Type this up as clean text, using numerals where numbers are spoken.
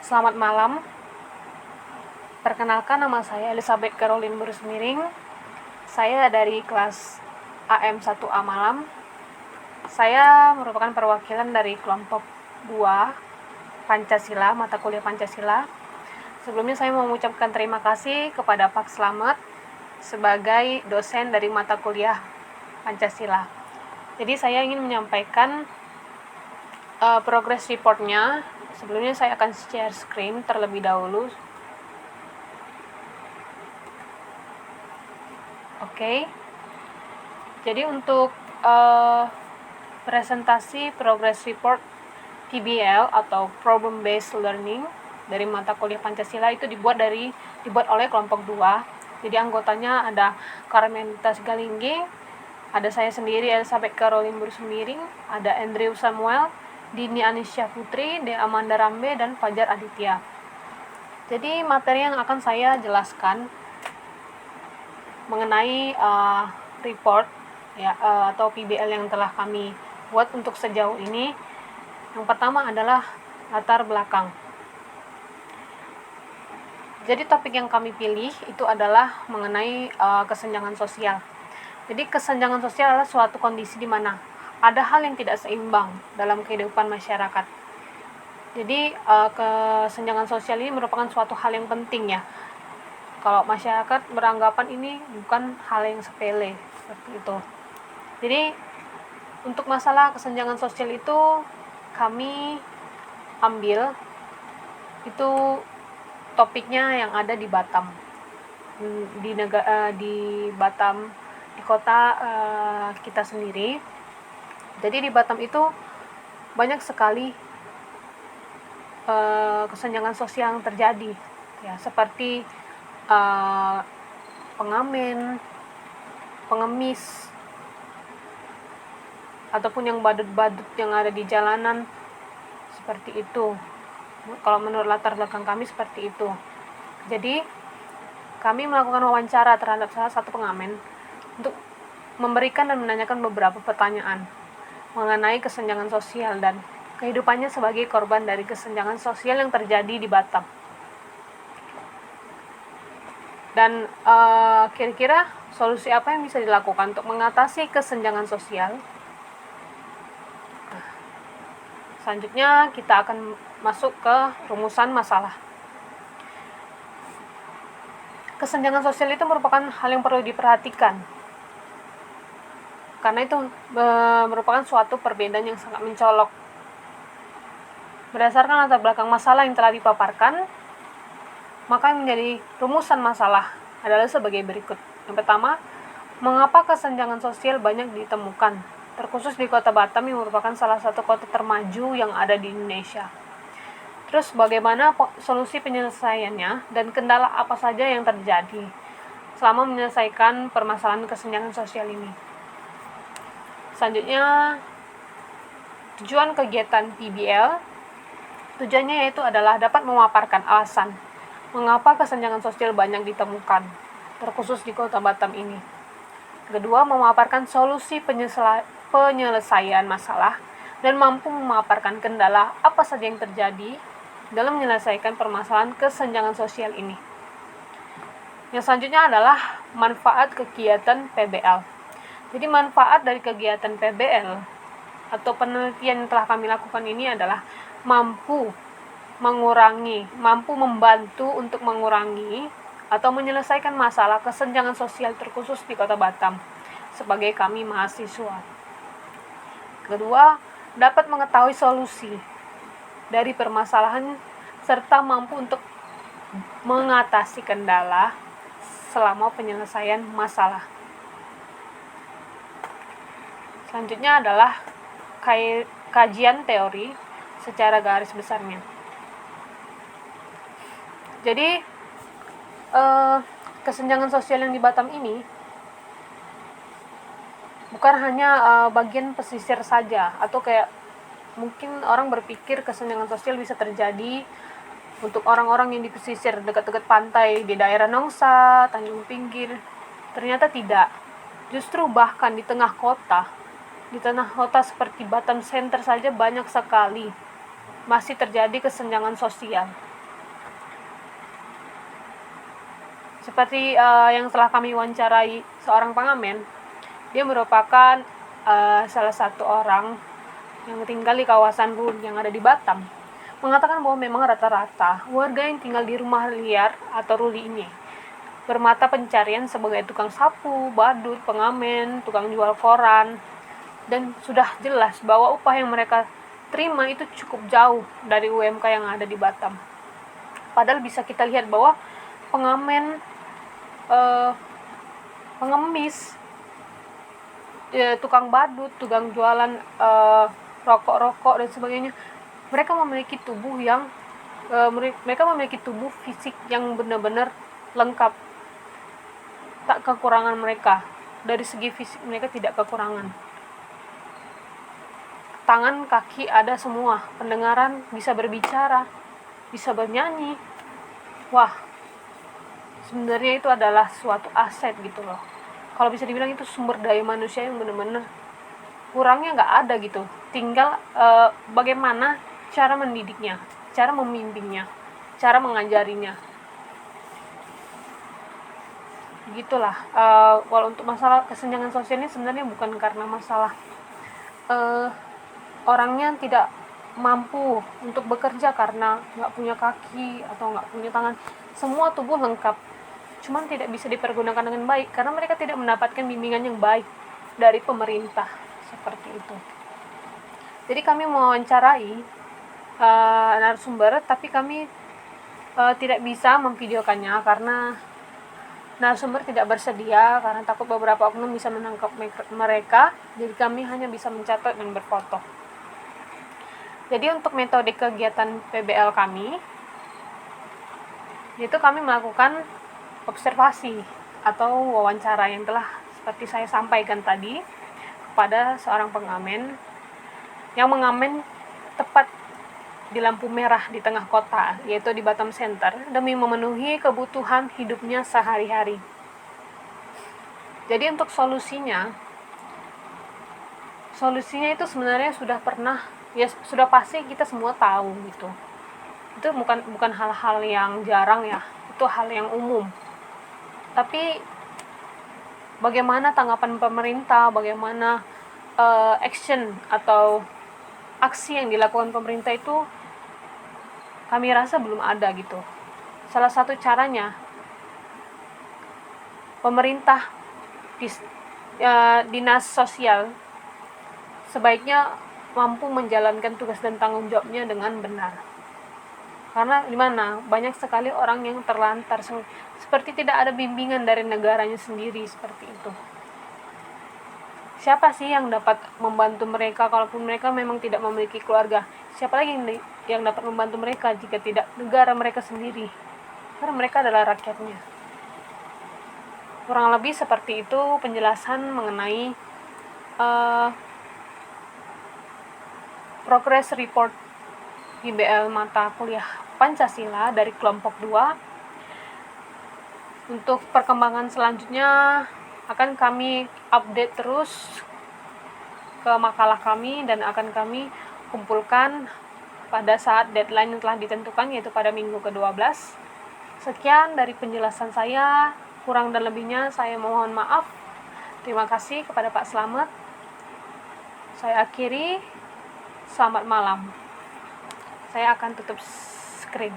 Selamat malam. Perkenalkan, nama saya Elizabeth Caroline Burusmiring. Saya dari kelas AM1A Malam. Saya merupakan perwakilan dari kelompok 2 Pancasila, mata kuliah Pancasila. Sebelumnya saya mau mengucapkan terima kasih kepada Pak Slamet sebagai dosen dari mata kuliah Pancasila. Jadi saya ingin menyampaikan progress reportnya. Sebelumnya saya akan share screen terlebih dahulu. Oke. Jadi untuk presentasi progress report PBL atau problem based learning dari mata kuliah Pancasila itu dibuat oleh kelompok 2. Jadi anggotanya ada Carmenta Galinggi, ada saya sendiri Elizabeth Caroline Burusmiring, ada Andrew Samuel, Dini Anisya Putri, De Amanda Rambe, dan Fajar Aditya. Jadi materi yang akan saya jelaskan mengenai report atau PBL yang telah kami buat untuk sejauh ini. Yang pertama adalah latar belakang. Jadi topik yang kami pilih itu adalah mengenai kesenjangan sosial. Jadi kesenjangan sosial adalah suatu kondisi di mana ada hal yang tidak seimbang dalam kehidupan masyarakat. Jadi kesenjangan sosial ini merupakan suatu hal yang penting ya. Kalau masyarakat beranggapan ini bukan hal yang sepele seperti itu. Jadi untuk masalah kesenjangan sosial itu kami ambil itu topiknya yang ada di Batam, di Batam, di kota kita sendiri. Jadi di Batam itu banyak sekali kesenjangan sosial yang terjadi ya, seperti pengamen, pengemis, ataupun yang badut-badut yang ada di jalanan, seperti itu. Kalau menurut latar belakang kami seperti itu. Jadi kami melakukan wawancara terhadap salah satu pengamen untuk memberikan dan menanyakan beberapa pertanyaan mengenai kesenjangan sosial dan kehidupannya sebagai korban dari kesenjangan sosial yang terjadi di Batam. Dan kira-kira solusi apa yang bisa dilakukan untuk mengatasi kesenjangan sosial? Selanjutnya kita akan masuk ke rumusan masalah. Kesenjangan sosial itu merupakan hal yang perlu diperhatikan, karena itu merupakan suatu perbedaan yang sangat mencolok. Berdasarkan latar belakang masalah yang telah dipaparkan, maka yang menjadi rumusan masalah adalah sebagai berikut. Yang pertama, mengapa kesenjangan sosial banyak ditemukan, terkhusus di kota Batam yang merupakan salah satu kota termaju yang ada di Indonesia. Terus bagaimana solusi penyelesaiannya dan kendala apa saja yang terjadi selama menyelesaikan permasalahan kesenjangan sosial ini. Selanjutnya, tujuan kegiatan PBL. Tujuannya yaitu adalah dapat memaparkan alasan mengapa kesenjangan sosial banyak ditemukan, terkhusus di kota Batam ini. Kedua, memaparkan solusi penyelesaian masalah dan mampu memaparkan kendala apa saja yang terjadi dalam menyelesaikan permasalahan kesenjangan sosial ini. Yang selanjutnya adalah manfaat kegiatan PBL. Jadi manfaat dari kegiatan PBL atau penelitian yang telah kami lakukan ini adalah mampu membantu untuk mengurangi atau menyelesaikan masalah kesenjangan sosial terkhusus di kota Batam sebagai kami mahasiswa. Kedua, dapat mengetahui solusi dari permasalahan serta mampu untuk mengatasi kendala selama penyelesaian masalah. Selanjutnya adalah kajian teori secara garis besarnya. Jadi kesenjangan sosial yang di Batam ini bukan hanya bagian pesisir saja, atau kayak mungkin orang berpikir kesenjangan sosial bisa terjadi untuk orang-orang yang di pesisir dekat-dekat pantai di daerah Nongsa, Tanjung Pinggir. Ternyata tidak. Justru bahkan di tengah kota seperti Batam Center saja banyak sekali masih terjadi kesenjangan sosial. Seperti yang telah kami wawancarai seorang pengamen, dia merupakan salah satu orang yang tinggal di kawasan Ruli yang ada di Batam, mengatakan bahwa memang rata-rata warga yang tinggal di rumah liar atau Ruli ini bermata pencarian sebagai tukang sapu, badut, pengamen, tukang jual koran, dan sudah jelas bahwa upah yang mereka terima itu cukup jauh dari UMK yang ada di Batam. Padahal bisa kita lihat bahwa pengamen, pengemis, tukang badut, tukang jualan rokok-rokok dan sebagainya, mereka memiliki tubuh yang mereka memiliki tubuh fisik yang benar-benar lengkap, tak kekurangan mereka. Dari segi fisik mereka tidak kekurangan, tangan, kaki ada semua, pendengaran, bisa berbicara, bisa bernyanyi. Wah, sebenarnya itu adalah suatu aset gitu loh. Kalau bisa dibilang itu sumber daya manusia yang benar-benar kurangnya nggak ada gitu. Tinggal bagaimana cara mendidiknya, cara membimbingnya, cara mengajarinya. Gitulah. Kalau untuk masalah kesenjangan sosial ini sebenarnya bukan karena masalah orangnya tidak mampu untuk bekerja karena nggak punya kaki atau nggak punya tangan. Semua tubuh lengkap, cuman tidak bisa dipergunakan dengan baik karena mereka tidak mendapatkan bimbingan yang baik dari pemerintah, seperti itu. Jadi kami mewawancarai narasumber, tapi kami tidak bisa memvideokannya karena narasumber tidak bersedia, karena takut beberapa oknum bisa menangkap mereka. Jadi kami hanya bisa mencatat dan berfoto. Jadi untuk metode kegiatan PBL kami, itu kami melakukan observasi atau wawancara yang telah seperti saya sampaikan tadi kepada seorang pengamen yang mengamen tepat di lampu merah di tengah kota, yaitu di Batam Center, demi memenuhi kebutuhan hidupnya sehari-hari. Jadi untuk solusinya itu sebenarnya sudah pasti kita semua tahu gitu. Itu bukan hal-hal yang jarang ya, itu hal yang umum. Tapi bagaimana tanggapan pemerintah, bagaimana action atau aksi yang dilakukan pemerintah itu kami rasa belum ada gitu. Salah satu caranya pemerintah, dinas sosial sebaiknya mampu menjalankan tugas dan tanggung jawabnya dengan benar. Karena di mana banyak sekali orang yang terlantar, seperti tidak ada bimbingan dari negaranya sendiri, seperti itu. Siapa sih yang dapat membantu mereka kalaupun mereka memang tidak memiliki keluarga? Siapa lagi yang dapat membantu mereka jika tidak negara mereka sendiri? Karena mereka adalah rakyatnya. Kurang lebih seperti itu penjelasan mengenai progress report IBL mata kuliah Pancasila dari kelompok 2. Untuk perkembangan selanjutnya akan kami update terus ke makalah kami dan akan kami kumpulkan pada saat deadline yang telah ditentukan, yaitu pada minggu ke-12. Sekian dari penjelasan saya, kurang dan lebihnya saya mohon maaf. Terima kasih kepada Pak Slamet. Saya akhiri, selamat malam. Saya akan tutup screen.